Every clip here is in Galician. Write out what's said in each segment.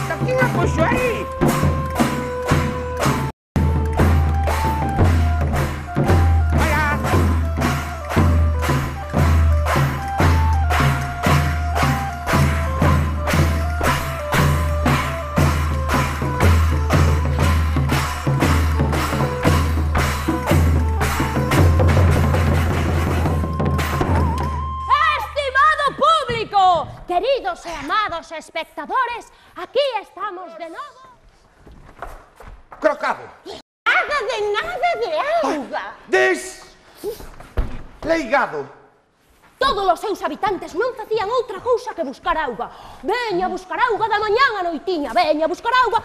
esta? Quen a puxo aí? Queridos e amados espectadores, aquí estamos de novo. Crocado. Nada de auga. Desleigado. Todos os seus habitantes non facían outra cousa que buscar auga. Veña a buscar auga da mañán a noitiña, veña a buscar auga.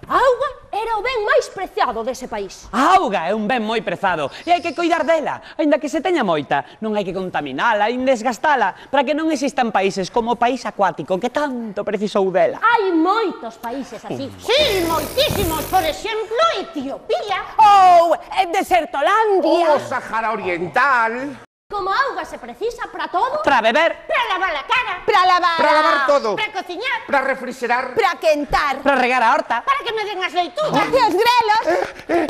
A auga era o ben máis preciado dese país. A auga é un ben moi prezado e hai que coidar dela. Aínda que se teña moita, non hai que contaminala, nin desgastala, para que non existan países como o país acuático que tanto precisou dela. Hai moitos países así. Sí, moitísimos. Por exemplo, Etiopía. Ou Desertolandia. O Sahara Oriental. Como a auga se precisa para todo. Para beber, Para lavar la cara. Para lavar. Para lavar todo. Para cociñar. Para refrigerar. Para quentar. para regar a horta. Para que me den as leitugas. E os grelos.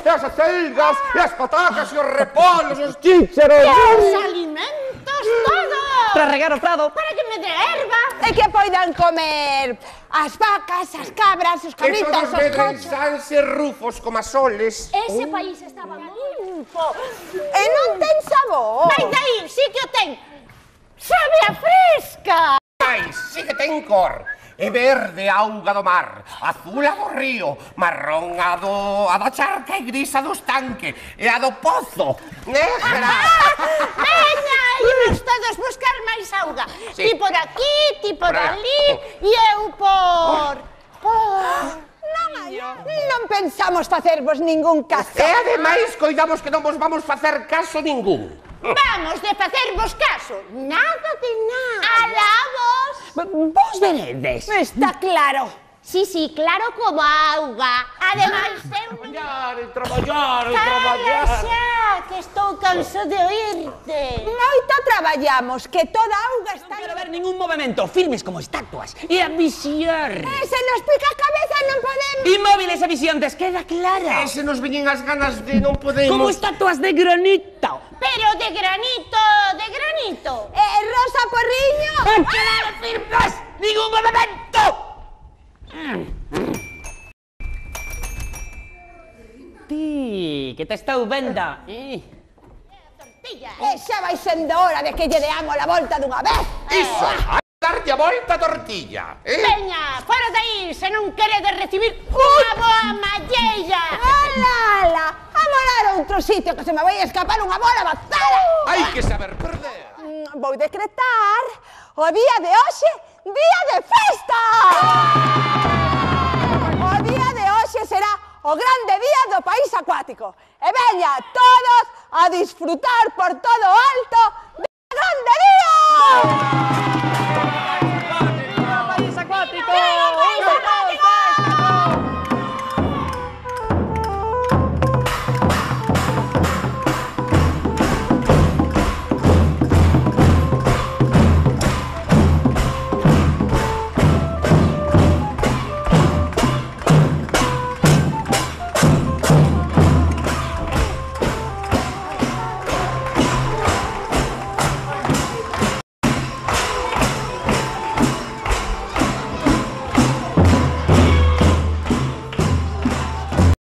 As acelgas, e as patacas, e os repolos, os chícharos. Os alimentos, todo. Para regar o prado. Para que me dé erva. E que poidan comer as vacas, as cabras, os Que cabritos, todos os medren cochos. sans e rufos como as soles. Ese país estaba moi limpo. E non ten sabor. Vai daí, sí que o ten. Sabe a fresca. Mais, sí que ten cor. É verde a auga do mar, azul a do río, marrón a da charca e gris a do estanque, e a do pozo, negra. Veña, imos todos buscar máis auga. Sí. Ti por aquí, ti por Por allá. ali, e eu por... Non pensamos facervos ningún caso. E ademais, coidamos que non vos vamos facer caso ningún. Vamos de facervos caso. Nada de nada. Alabos. Vos veredes. Está claro. Sí, claro como a auga. Ademais, eu... Traballar, Calla xa, que estou canso de oírte. Moito traballamos, que toda a auga está... Non quero ver ningún movimento, firmes como estatuas. E a visión. Se nos pica a cabeza non podemos... Inmóviles e visiontes, queda clara. E se nos veñen as ganas de non podemos... Como estatuas de granito. Pero de granito, de granito. Rosa Porriño... ¡Quedar firmes! ¡Ningún movimento! Ti, que te estou vendo. Tortilla. Xa vai sendo hora de que lle deamos a volta dunha vez. Iso, a darlle a volta a tortilla. Veña, fora de aí, se non queredes recibir unha boa malleira. Ala, a morar a outro sitio que se me vai escapar unha bola bazada. Hai que saber perder. Vou decretar o día de hoxe, día de festa. O día de hoxe será o grande día do país acuático. E veña todos a disfrutar por todo o alto do grande día.